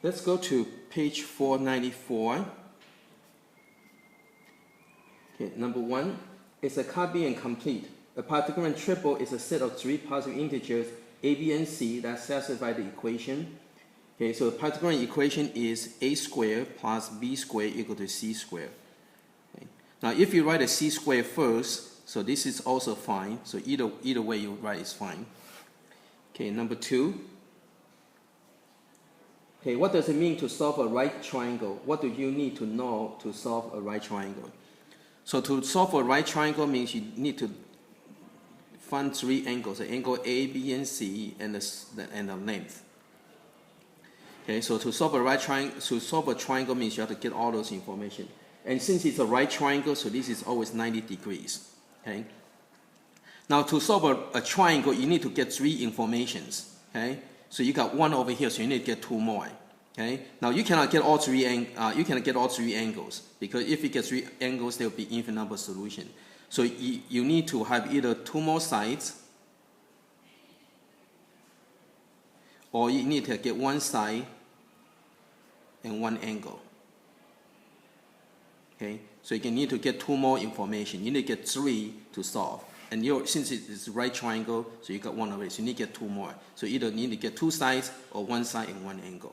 Let's go to page 494. Okay, number 1 is a copy and complete. A Pythagorean triple is a set of 3 positive integers a, b, and c that satisfy the equation. Okay, so the Pythagorean equation is a squared plus b squared equal to c squared. Okay. Now, if you write a c squared first, so this is also fine. So either way you write is fine. Okay, number 2. Okay, what does it mean to solve a right triangle? What do you need to know to solve a right triangle? So to solve a right triangle means you need to find 3 angles: the angle A, B, and C, and the length. Okay, so to solve a triangle means you have to get all those information. And since it's a right triangle, so this is always 90 degrees. Okay. Now to solve a triangle, you need to get 3 informations. Okay. So you got 1 over here, so you need to get 2 more. Okay. Now you cannot get all 3 angles, because if you get 3 angles, there will be infinite number of solutions. So you need to have either 2 more sides, or you need to get 1 side and 1 angle. Okay. So you need to get 2 more information. You need to get 3 to solve. And since it's a right triangle, so you got 1 already, so you need to get 2 more. So either you need to get 2 sides or 1 side and 1 angle.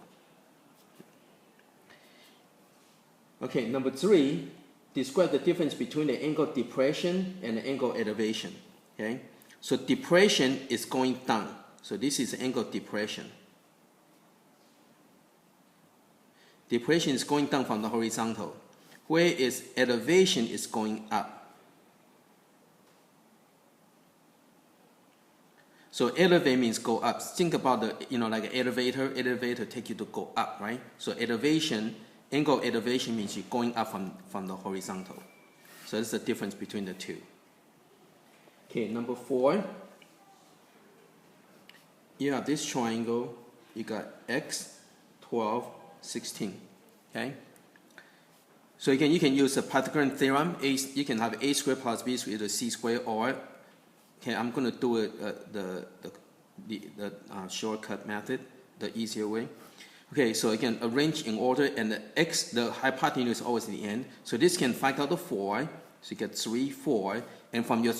Okay, number 3, describe the difference between the angle depression and the angle elevation. Okay, so depression is going down. So this is angle depression. Depression is going down from the horizontal, whereas elevation is going up. So elevate means go up. Think about like an elevator. Elevator take you to go up, right? So angle elevation means you're going up from the horizontal. So that's the difference between the two. Okay, number 4. You have this triangle. You got x, 12, 16. Okay. So again, you can use the Pythagorean theorem. You can have a squared plus b squared equal to c squared, or okay, I'm going to do it the shortcut method, the easier way. Okay, so again, arrange in order, and the hypotenuse is always at the end. So this can factor out the 4, so you get 3, 4, and from your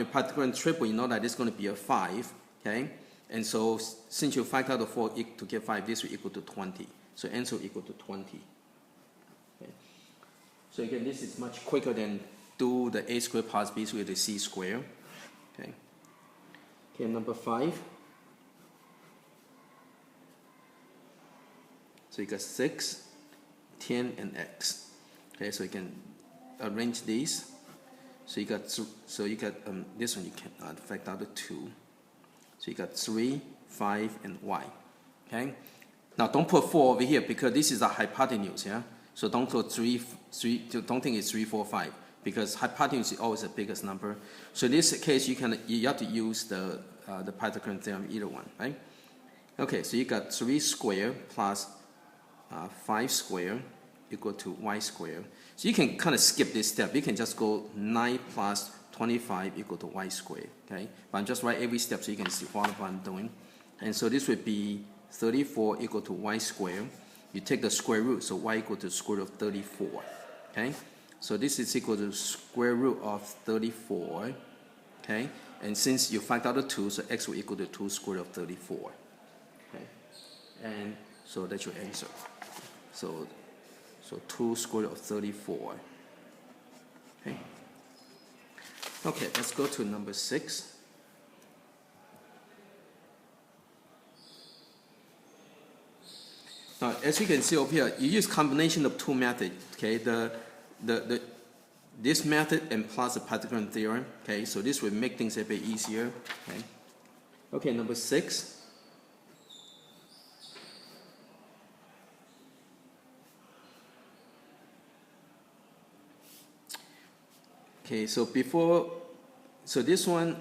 Pythagorean triple, you know that it's going to be a 5. Okay, and so since you factor out the 4 to get 5, this will equal to 20. So answer equal to 20. Okay. So again, this is much quicker than do the a squared plus b squared to c squared. Okay. Okay, number 5. So you got 6, 10, and x. Okay, so you can arrange these. So you got this one, you can factor out the 2. So you got 3, 5, and y. Okay. Now don't put 4 over here because this is a hypotenuse. Yeah. So don't put 3. Don't think it's 3, 4, 5. Because hypotenuse is always the biggest number. So in this case, you have to use the Pythagorean theorem, either one, right? Okay, so you got 3 squared plus 5 squared equal to y squared. So you can kind of skip this step. You can just go 9 plus 25 equal to y squared, okay? But I'm just write every step so you can see what I'm doing. And so this would be 34 equal to y squared. You take the square root, so y equal to the square root of 34, okay? So this is equal to the square root of 34, okay? And since you factor out the 2, so x will equal to 2 square root of 34, okay? And so that's your answer. So 2 square root of 34, okay? Okay, let's go to number 6. Now, as you can see over here, you use combination of 2 methods, okay? This method and plus the Pythagorean theorem, okay? So this will make things a bit easier, okay? Okay, number 6. Okay, so this one,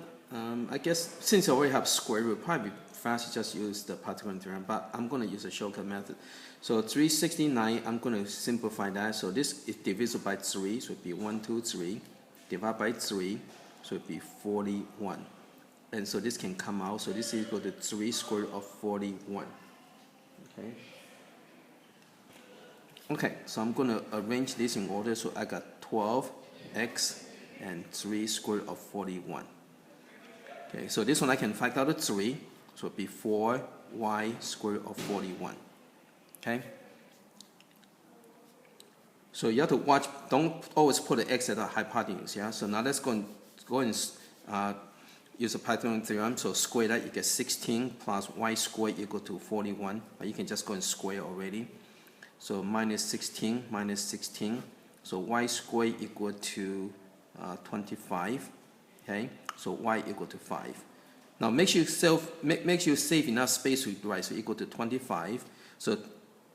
I guess since I already have square root, probably fast just use the Pythagorean theorem, but I'm going to use a shortcut method. So 369, I'm going to simplify that. So this is divisible by 3, so it would be 1, 2, 3. Divide by 3, so it would be 41. And so this can come out. So this is equal to 3 square root of 41. Okay. Okay, so I'm going to arrange this in order. So I got 12x and 3 square root of 41. Okay, so this one I can factor out 3. So it'll be 4y square root of 41. Okay? So you have to watch, don't always put the x at the hypotenuse. Yeah? So now let's go and use the Pythagorean theorem. So square that, you get 16 plus y squared equal to 41. But you can just go and square already. So minus 16 minus 16. So y squared equal to 25. Okay, so y equal to 5. Now make sure you save enough space to write. So equal to 25. So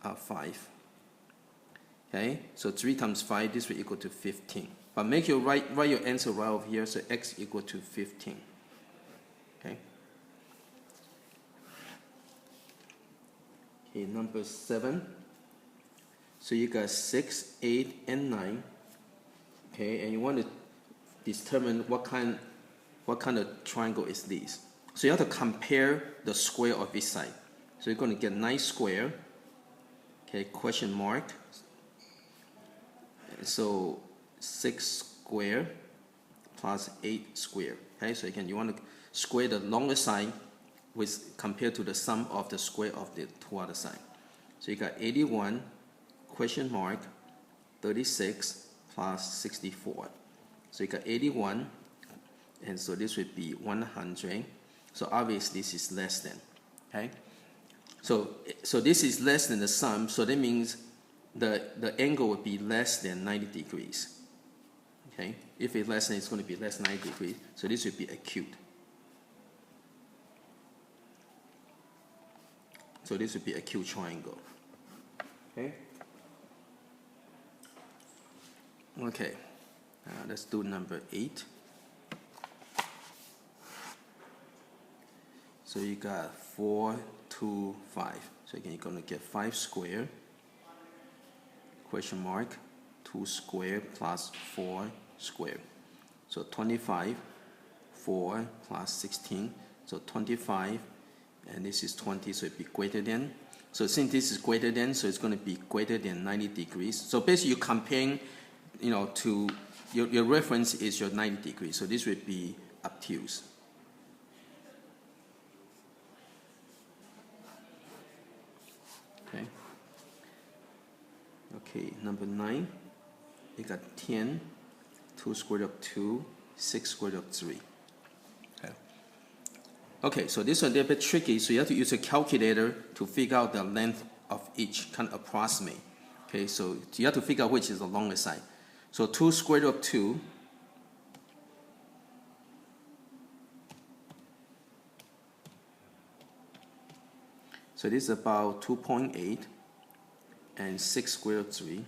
5. Okay, so 3 times 5, this will equal to 15. But make sure write your answer right over here. So x equal to 15. Okay. Okay, number 7. So you got 6, 8, and 9. Okay, and you want to determine what kind of triangle is this. So you have to compare the square of each side. So you're going to get 9 square. Okay, question mark. So 6 square plus 8 square. Okay, so again, you want to square the longer side with compared to the sum of the square of the two other sides. So you got 81 question mark 36 plus 64. So you got 81, and so this would be 100. So obviously this is less than. Okay. So this is less than the sum. So that means the angle would be less than 90 degrees. Okay. If it's less than, it's going to be less than 90 degrees. So this would be acute. So this would be acute triangle. Okay. Okay. Let's do number 8. So you got 4, 2, 5. So again, you're going to get 5 square, question mark, 2 square plus 4 square. So 25, 4 plus 16. So 25, and this is 20, so it'd be greater than. So since this is greater than, so it's going to be greater than 90 degrees. So basically you're comparing, to your reference is your 90 degrees. So this would be obtuse. Okay. Okay, number 9. You got 10, 2 square root of 2, 6 square root of 3. Okay. Okay, so this one a little bit tricky. So you have to use a calculator to figure out the length of each, kind of approximate. Okay, so you have to figure out which is the longer side. So 2 square root of 2. So this is about 2.8, and 6 square root of 3.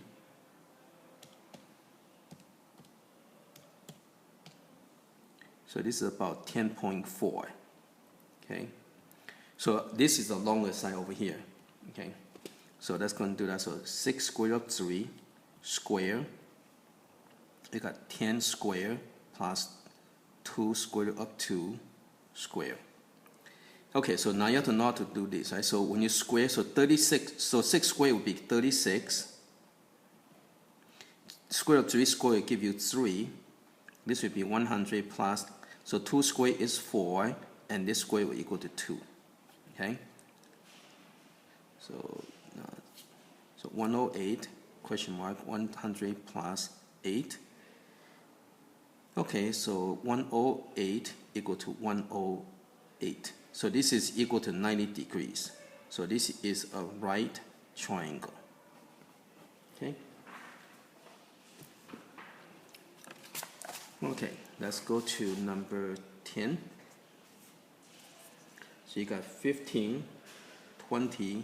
So this is about 10.4. Okay. So this is the longer side over here. Okay. So that's going to do that. So 6 square root of 3 square. You got 10 square plus 2 square root of 2 square. Okay, so now you have to know how to do this, right? So when you square, so 36, so 6 square would be 36. Square root of 3 square will give you 3. This would be 100 plus, so 2 square is 4, and this square will equal to 2. Okay? So 108, question mark, 100 plus 8. Okay, so 108 equal to 108. So this is equal to 90 degrees. So this is a right triangle. Okay. Okay, let's go to number 10. So you got 15, 20,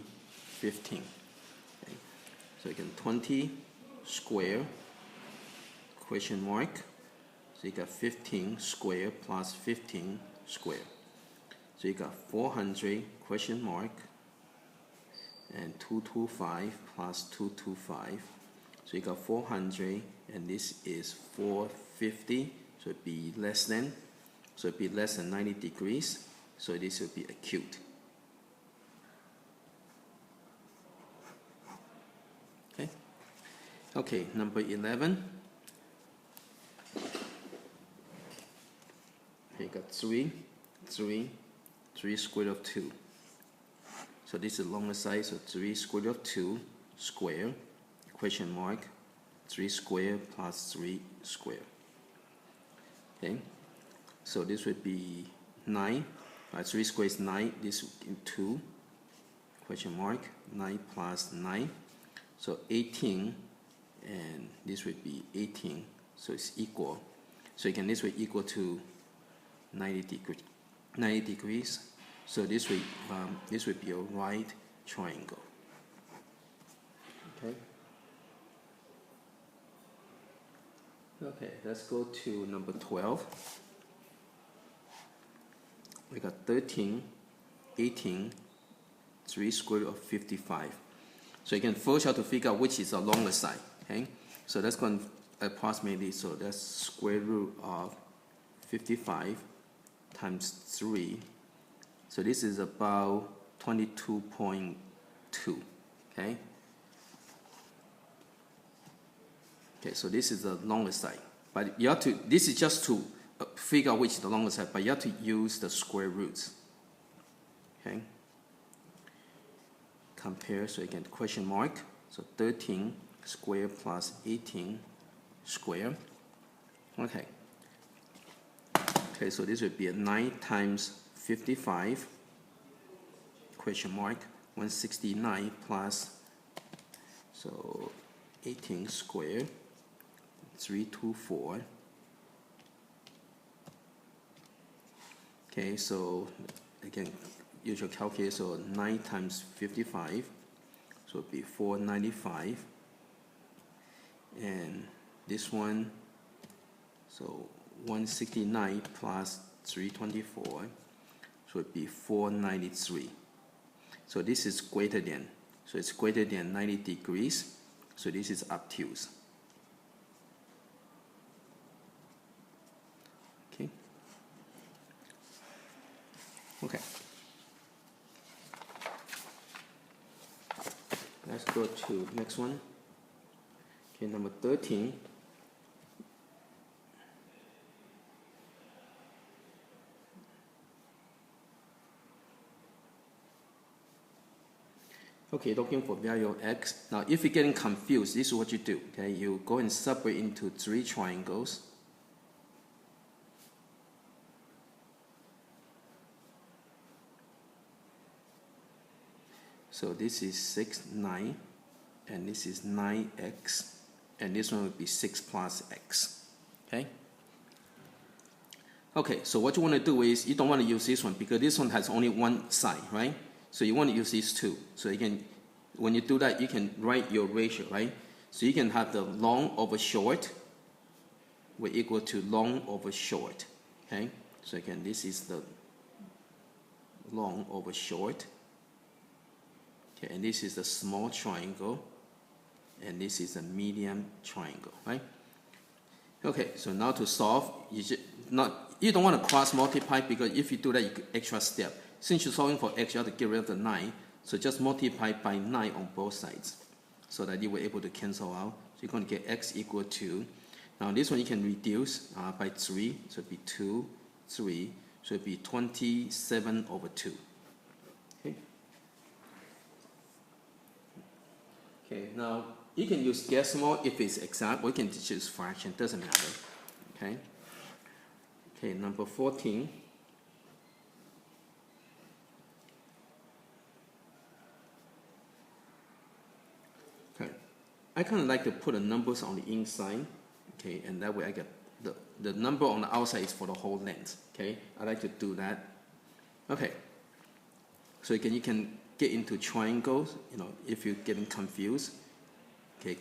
15. Okay. So you get 20 square, question mark. So you got 15 square plus 15 square. So you got 400 question mark and 225 plus 225. So you got 400, and this is 450. So it'd be less than. So it'd be less than 90 degrees. So this would be acute. Okay. Okay, number 11. Okay, got 3 square root of 2. So this is longer side, so 3 square root of 2 square, question mark, 3 square plus 3 square. Okay, so this would be 9. 3 square is 9, this is 2, question mark, 9 plus 9. So 18, and this would be 18, so it's equal. So again, this would equal to 90 degrees. So this would be a right triangle. Okay. Okay, let's go to number 12. We got 13, 18, 3 square root of 55. So again, first you have to figure out which is the longer side. Okay, so that's going to approximately, so that's square root of 55 times 3. So this is about 22.2. Okay. Okay, so this is the longer side. But you have to, this is just to figure out which is the longer side, but you have to use the square roots. Okay. Compare, so again, question mark. So 13 square plus 18 square. Okay. Okay, so this would be a 9 times 55, question mark, 169 plus, so 18 square, 324. Okay, so again, use your calculator, so 9 times 55, so it would be 495. And this one, so 169 plus 324, so it would be 493. So this is greater than, so it's greater than 90 degrees, so this is obtuse. Okay. Okay. Let's go to next one. Okay, number 13. Okay, looking for value of x. Now, if you're getting confused, this is what you do. Okay, you go and separate into 3 triangles. So this is 6, 9, and this is 9x, and this one would be 6 plus x. Okay. Okay, so what you want to do is, you don't want to use this one because this one has only one side, right? So you want to use these two. So you can, when you do that, you can write your ratio, right? So you can have the long over short will equal to long over short. Okay? So again, this is the long over short. Okay, and this is the small triangle, and this is a medium triangle, right? Okay, so now to solve, you don't want to cross multiply because if you do that, you get extra step. Since you're solving for x, you have to get rid of the 9. So just multiply by 9 on both sides so that you were able to cancel out. So you're going to get x equal to, now this one you can reduce by 3, so it'd be 2, 3, so it'd be 27 over 2. Okay. Okay, now you can use decimal if it's exact, or you can just use fraction, doesn't matter. Okay. Okay, number 14. I kind of like to put the numbers on the inside, okay, and that way I get the number on the outside is for the whole length, okay. I like to do that. Okay, so again, you can get into triangles, you know, if you're getting confused, okay,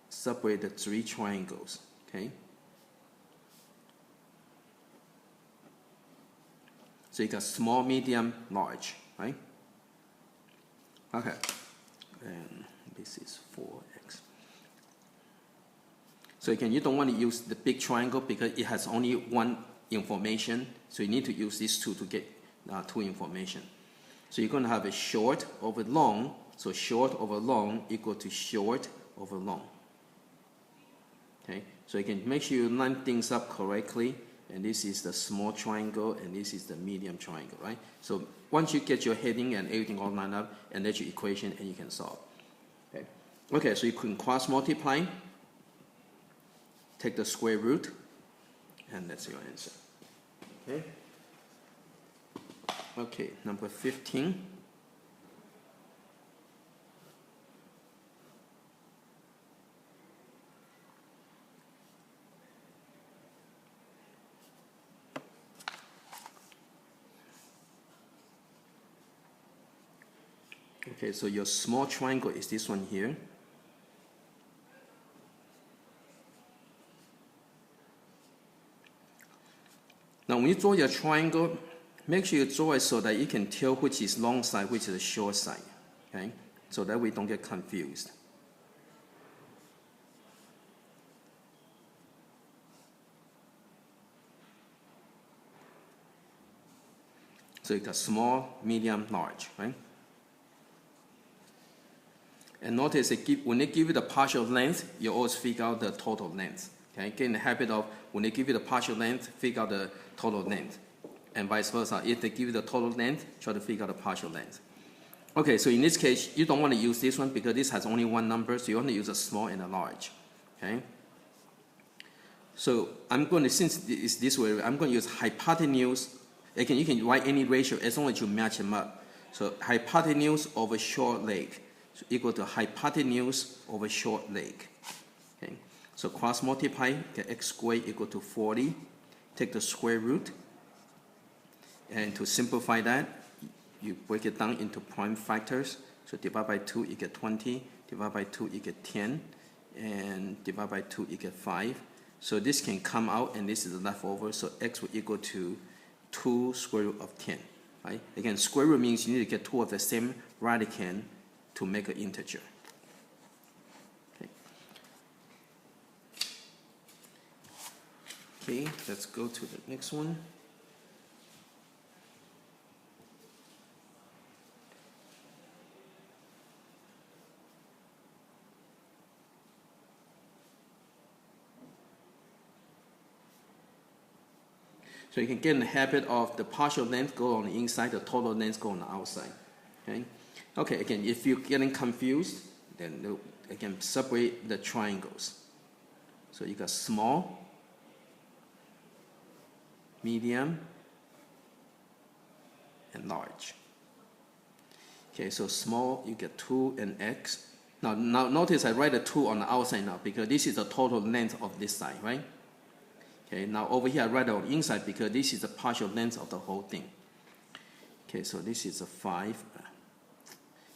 separate the 3 triangles, okay. So you got small, medium, large, right? Okay. And this is 4x. So again, you don't want to use the big triangle because it has only one information. So you need to use these two to get 2 information. So you're going to have a short over long. So short over long equal to short over long. Okay, so you can make sure you line things up correctly, and this is the small triangle, and this is the medium triangle, right? So once you get your heading and everything all lined up, and that's your equation, and you can solve. Okay, okay, so you can cross multiply, take the square root, and that's your answer. Okay. Okay, number 15. Okay, so your small triangle is this one here. Now when you draw your triangle, make sure you draw it so that you can tell which is long side, which is the short side. Okay, so that we don't get confused. So you got small, medium, large, right? And notice when they give you the partial length, you always figure out the total length. Okay, get in the habit of when they give you the partial length, figure out the total length, and vice versa. If they give you the total length, try to figure out the partial length. Okay, so in this case, you don't want to use this one because this has only one number, so you want to use a small and a large. Okay. So I'm going to, since it's this way, I'm going to use hypotenuse. Again, you can write any ratio as long as you match them up. So hypotenuse over short leg. So equal to hypotenuse over short leg. Okay. So cross multiply, get x squared equal to 40. Take the square root. And to simplify that, you break it down into prime factors. So divide by 2, you get 20. Divide by 2, you get 10. And divide by 2, you get 5. So this can come out, and this is the leftover. So x will equal to 2 square root of 10. Right? Again, square root means you need to get 2 of the same radicand to make an integer. Okay. Okay, let's go to the next one. So you can get in the habit of the partial length go on the inside, the total length go on the outside. Okay. Okay, again, if you're getting confused, then again, separate the triangles. So you got small, medium, and large. Okay, so small, you get 2 and x. Now notice I write a 2 on the outside now because this is the total length of this side, right? Okay, now over here I write it on the inside because this is the partial length of the whole thing. Okay, so this is a 5.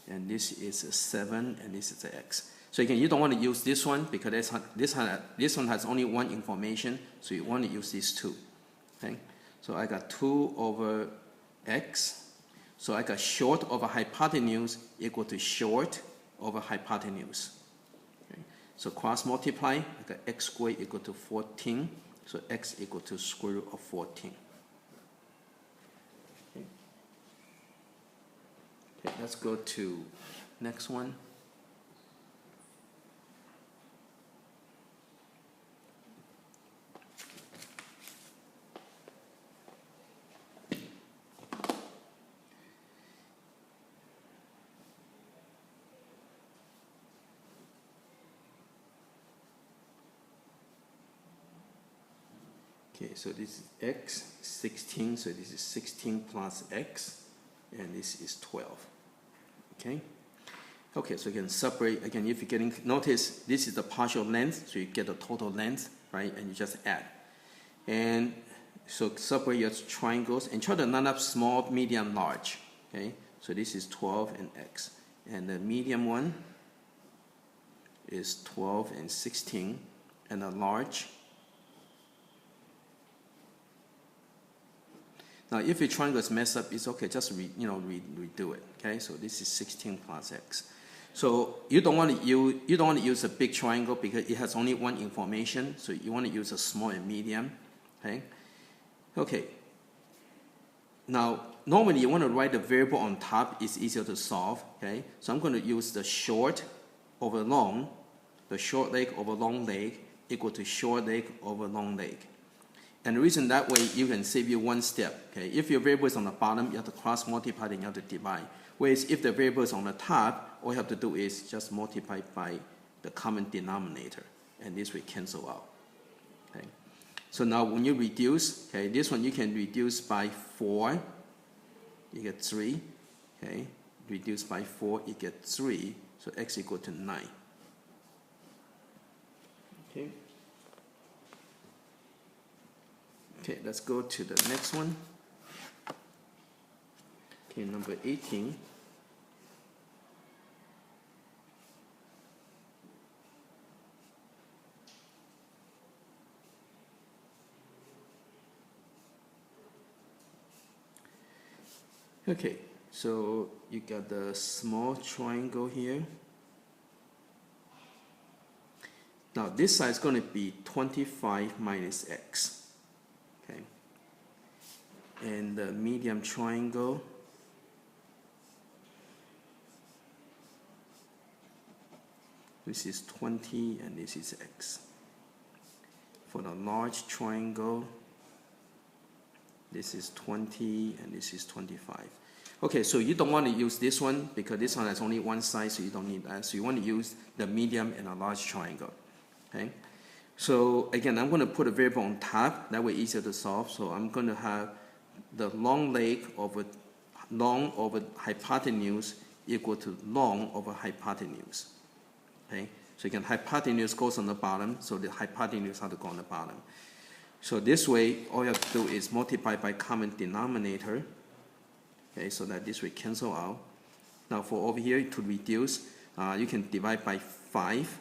And this is a 7, and this is a x. So again, you don't want to use this one because this one has only one information, so you want to use these two. Okay, so I got 2 over x. So I got short over hypotenuse equal to short over hypotenuse. Okay, so cross multiply, I got x squared equal to 14. So x equal to square root of 14. Okay, let's go to next one. Okay, so this is x, 16, so this is 16 plus x, and this is 12. Okay? Okay, so you can separate, again, if you're getting, notice this is the partial length, so you get the total length, right, and you just add. And so separate your triangles, and try to line up small, medium, large. Okay? So this is 12 and x. And the medium one is 12 and 16, and the large. Now, if your triangle is messed up, it's okay. Just redo it. Okay. So this is 16 plus x. So you don't want to use a big triangle because it has only one information. So you want to use a small and medium. Okay. Okay. Now normally you want to write the variable on top. It's easier to solve. Okay, so I'm going to use the short over long, the short leg over long leg equal to short leg over long leg. And the reason that way you can save you one step. Okay, if your variable is on the bottom, you have to cross multiply and you have to divide. Whereas if the variable is on the top, all you have to do is just multiply by the common denominator, and this will cancel out. Okay, so now when you reduce, okay, this one you can reduce by 4, you get 3. Okay, reduce by 4, you get 3. So x equal to 9. Okay. Okay, let's go to the next one. Okay, number 18. Okay, so you got the small triangle here. Now this side is going to be 25 minus x. Okay, and the medium triangle, this is 20 and this is x. For the large triangle, this is 20 and this is 25. Okay, so you don't want to use this one because this one has only one side, so you don't need that. So you want to use the medium and a large triangle. Okay, so again, I'm going to put a variable on top. That way easier to solve. So I'm going to have the long leg over hypotenuse equal to long over hypotenuse. Okay, so again, hypotenuse goes on the bottom, so the hypotenuse has to go on the bottom. So this way, all you have to do is multiply by common denominator. Okay, so that this will cancel out. Now for over here to reduce, you can divide by 5.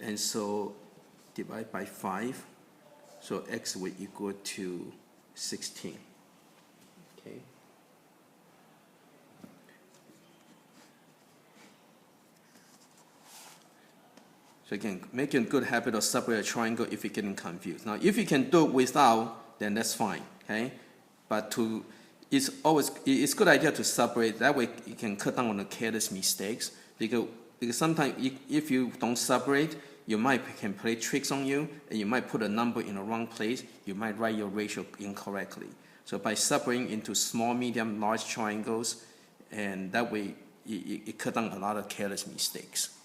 And so divide by 5, so x will equal to 16. Okay. So again, make a good habit of separate a triangle if you're getting confused. Now, if you can do it without, then that's fine. Okay, but it's a good idea to separate. That way, you can cut down on the careless mistakes. Because sometimes if you don't separate, you can play tricks on you, and you might put a number in the wrong place. You might write your ratio incorrectly. So by separating into small, medium, large triangles, and that way it cut down a lot of careless mistakes.